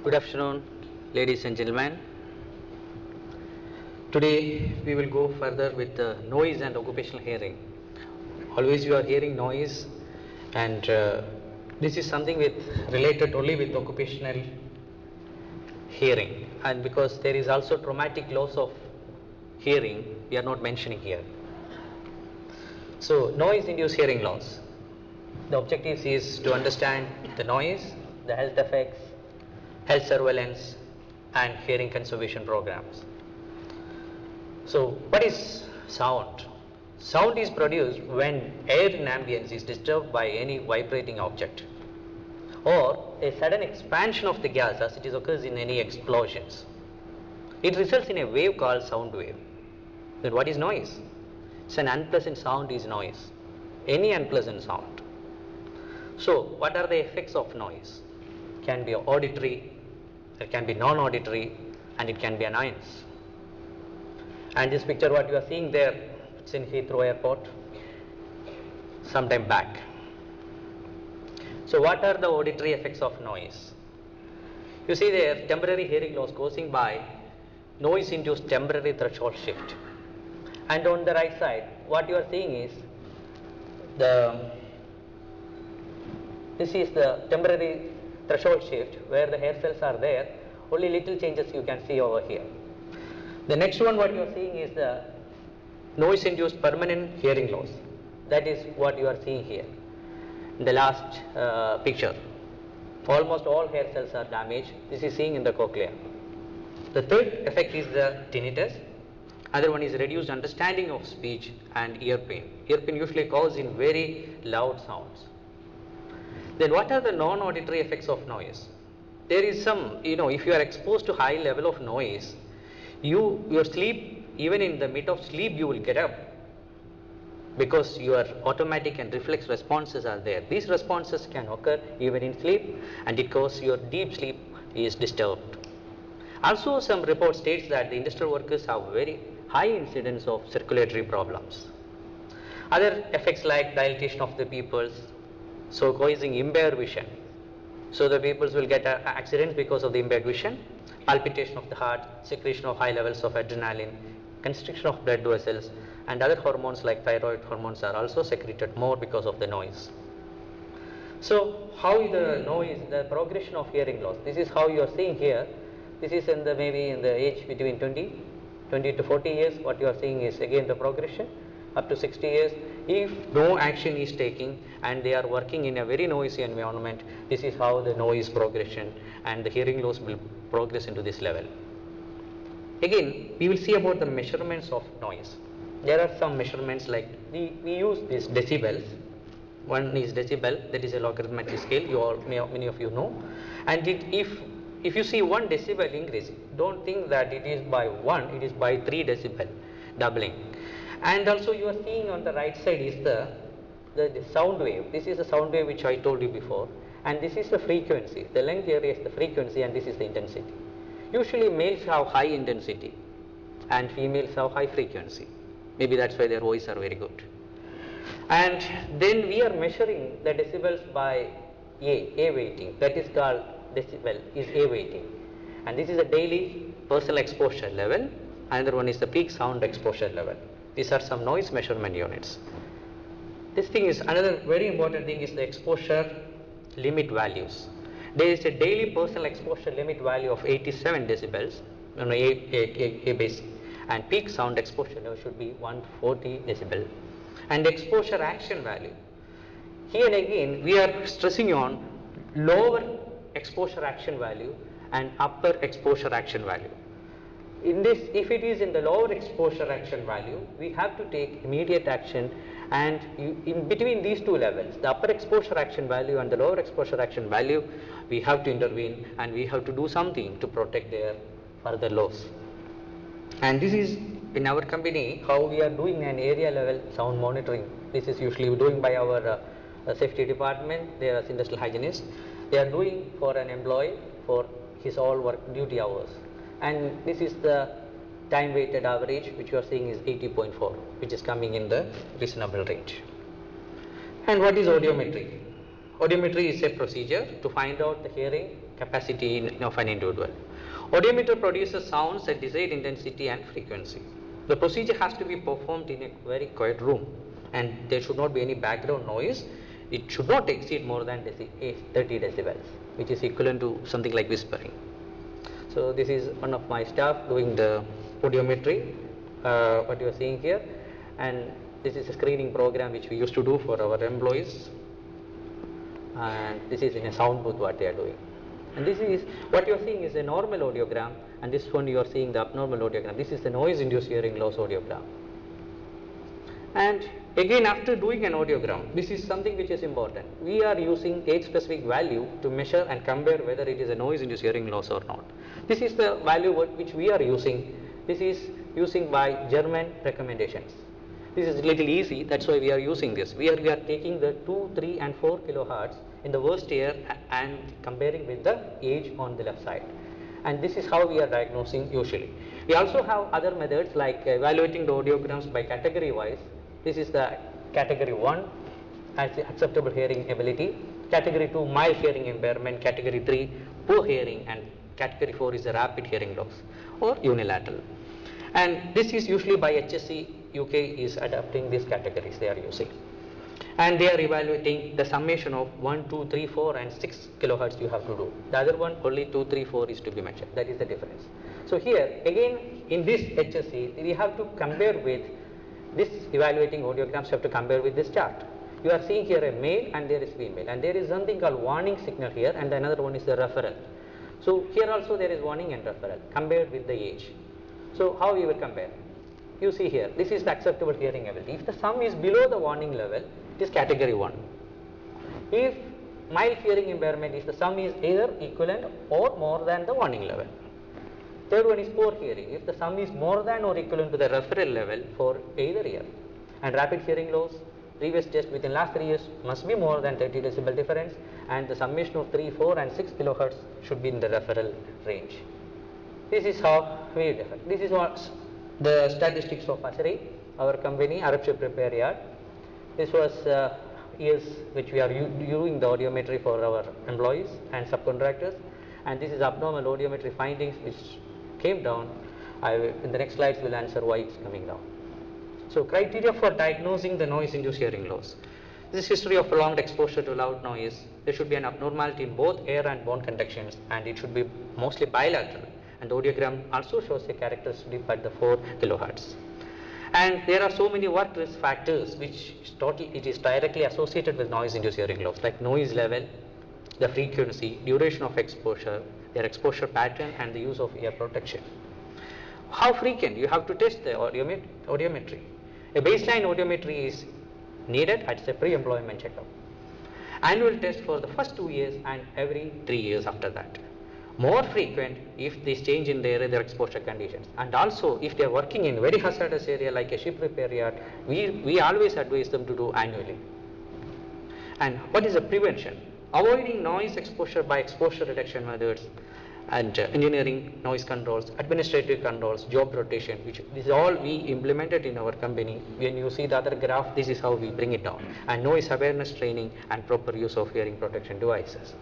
Good afternoon, ladies and gentlemen. Today we will go further with noise and occupational hearing. Always you are hearing noise, and this is something related only with occupational hearing, and because there is also traumatic loss of hearing, we are not mentioning here. So noise induced hearing loss. The objective is to understand the noise, the health effects, health surveillance, and hearing conservation programs. So what is sound? Sound is produced when air in ambience is disturbed by any vibrating object or a sudden expansion of the gas as it occurs in any explosions. It results in a wave called sound wave. Then what is noise? It's an unpleasant sound is noise. Any unpleasant sound. So what are the effects of noise? It can be auditory, it can be non-auditory, and it can be annoyance. And this picture what you are seeing there, it's in Heathrow Airport sometime back. So what are the auditory effects of noise? You see there, temporary hearing loss causing by noise induced temporary threshold shift. And on the right side, what you are seeing is this is the temporary threshold shift where the hair cells are there, only little changes you can see over here. The next one what you are seeing is the noise induced permanent hearing loss. That is what you are seeing here in the last picture. Almost all hair cells are damaged. This is seen in the cochlea. The third effect is the tinnitus. Other one is reduced understanding of speech and ear pain. Ear pain usually causes in very loud sounds. Then what are the non-auditory effects of noise? There is some, if you are exposed to high level of noise, your sleep, even in the mid of sleep, you will get up because your automatic and reflex responses are there. These responses can occur even in sleep, and it causes your deep sleep is disturbed. Also, some report states that the industrial workers have very high incidence of circulatory problems. Other effects like dilatation of the pupils, so causing impaired vision. So the people will get accidents because of the impaired vision, palpitation of the heart, secretion of high levels of adrenaline, constriction of blood vessels, and other hormones like thyroid hormones are also secreted more because of the noise. So how is the noise, the progression of hearing loss? This is how you are seeing here. This is maybe in the age between 20 to 40 years. What you are seeing is again the progression up to 60 years. If no action is taken and they are working in a very noisy environment, this is how the noise progression and the hearing loss will progress into this level. Again, we will see about the measurements of noise. There are some measurements like we use these decibels. One is decibel, that is a logarithmic scale, many of you know. And if you see 1 decibel increase, don't think that it is by 1, it is by 3 decibel doubling. And also you are seeing on the right side is the sound wave. This is the sound wave which I told you before, and this is the frequency. The length here is the frequency, and this is the intensity. Usually males have high intensity and females have high frequency. Maybe that's why their voice are very good. And then we are measuring the decibels by A weighting. That is called decibel is A weighting. And this is a daily personal exposure level. Another one is the peak sound exposure level. These are some noise measurement units. This thing is another very important thing is the exposure limit values. There is a daily personal exposure limit value of 87 decibels, A basic, and peak sound exposure level should be 140 decibel. And exposure action value. Here again we are stressing on lower exposure action value and upper exposure action value. In this, if it is in the lower exposure action value, we have to take immediate action, and in between these two levels, the upper exposure action value and the lower exposure action value, we have to intervene and we have to do something to protect their further loss. And this is in our company how we are doing an area level sound monitoring. This is usually doing by our safety department. They are industrial hygienists. They are doing for an employee for his all work duty hours. And this is the time weighted average which you are seeing is 80.4, which is coming in the reasonable range. And what is audiometry? Audiometry is a procedure to find out the hearing capacity of an individual. Audiometer produces sounds at desired intensity and frequency. The procedure has to be performed in a very quiet room, and there should not be any background noise. It should not exceed more than 30 decibels, which is equivalent to something like whispering. So this is one of my staff doing the audiometry, what you are seeing here, and this is a screening program which we used to do for our employees, and this is in a sound booth what they are doing. And this is what you are seeing is a normal audiogram, and this one you are seeing the abnormal audiogram. This is the noise induced hearing loss audiogram. And again, after doing an audiogram, this is something which is important. We are using age specific value to measure and compare whether it is a noise induced hearing loss or not. This is the value which we are using. This is using by German recommendations. This is a little easy, that's why we are using this. We are taking the 2, 3 and 4 kilohertz in the worst ear and comparing with the age on the left side. And this is how we are diagnosing usually. We also have other methods like evaluating the audiograms by category wise. This is the category 1 as acceptable hearing ability, category 2 mild hearing impairment, category 3 poor hearing, and category 4 is the rapid hearing loss or unilateral. And this is usually by HSC UK is adapting these categories they are using. And they are evaluating the summation of 1, 2, 3, 4 and 6 kilohertz you have to do. The other one only 2, 3, 4 is to be mentioned. That is the difference. So here again in this HSC we have to compare with this evaluating audiograms, you have to compare with this chart. You are seeing here a male and there is female, and there is something called warning signal here, and another one is the referral. So here also there is warning and referral compared with the age. So how we will compare? You see here, this is the acceptable hearing ability. If the sum is below the warning level, it is category 1. If mild hearing impairment is the sum is either equivalent or more than the warning level. Third one is poor hearing. If the sum is more than or equivalent to the referral level for either ear. And rapid hearing loss, previous test within last 3 years must be more than 30 decibel difference, and the summation of 3, 4 and 6 kilohertz should be in the referral range. This is how we differ. This is what the statistics of ASRY, our company, Arab Ship Repair Yard. This was years which we are doing the audiometry for our employees and subcontractors, and this is abnormal audiometry findings which came down. In the next slides will answer why it's coming down. So criteria for diagnosing the noise induced hearing loss. This history of prolonged exposure to loud noise. There should be an abnormality in both air and bone conductions, and it should be mostly bilateral. And the audiogram also shows a characteristic at the 4 kilohertz. And there are so many work risk factors which it is directly associated with noise induced hearing loss, like noise level, the frequency, duration of exposure, their exposure pattern, and the use of ear protection. How frequent? You have to test the audiometry. A baseline audiometry is needed at a pre-employment checkup. Annual test for the first 2 years and every 3 years after that. More frequent if they change in their exposure conditions, and also if they are working in very hazardous area like a ship repair yard, we always advise them to do annually. And what is the prevention? Avoiding noise exposure by exposure reduction methods and engineering noise controls, administrative controls, job rotation, which this is all we implemented in our company. When you see the other graph, this is how we bring it down. And noise awareness training and proper use of hearing protection devices.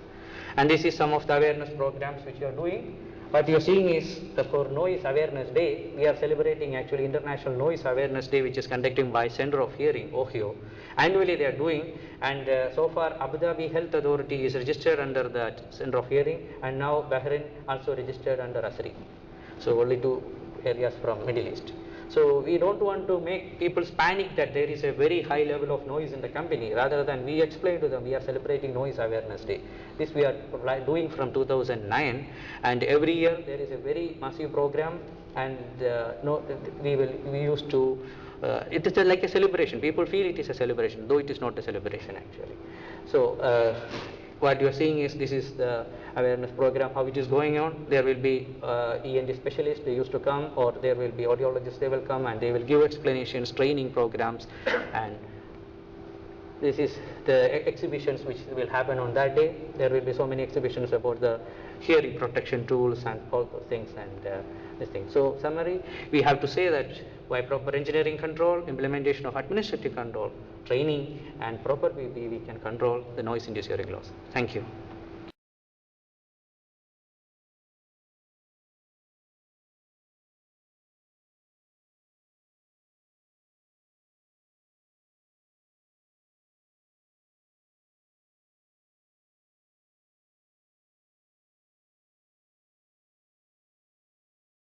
And this is some of the awareness programs which you are doing. What you are seeing is for Noise Awareness Day, we are celebrating actually International Noise Awareness Day, which is conducted by Center of Hearing, Ohio. Annually they are doing, and so far Abu Dhabi Health Authority is registered under the Center of Hearing, and now Bahrain also registered under ASRY. So only 2 areas from Middle East. So we don't want to make people panic that there is a very high level of noise in the company. Rather than we explain to them, we are celebrating Noise Awareness Day. This we are doing from 2009, and every year there is a very massive program, and we used to. It is like a celebration. People feel it is a celebration, though it is not a celebration actually. So what you are seeing is this is the awareness program, how it is going on. There will be ENT specialists, they used to come, or there will be audiologists, they will come and they will give explanations, training programs, and this is the exhibitions which will happen on that day. There will be so many exhibitions about the hearing protection tools and all those things and this thing. So summary, we have to say that by proper engineering control, implementation of administrative control, training and proper PP, we can control the noise induced hearing loss. Thank you.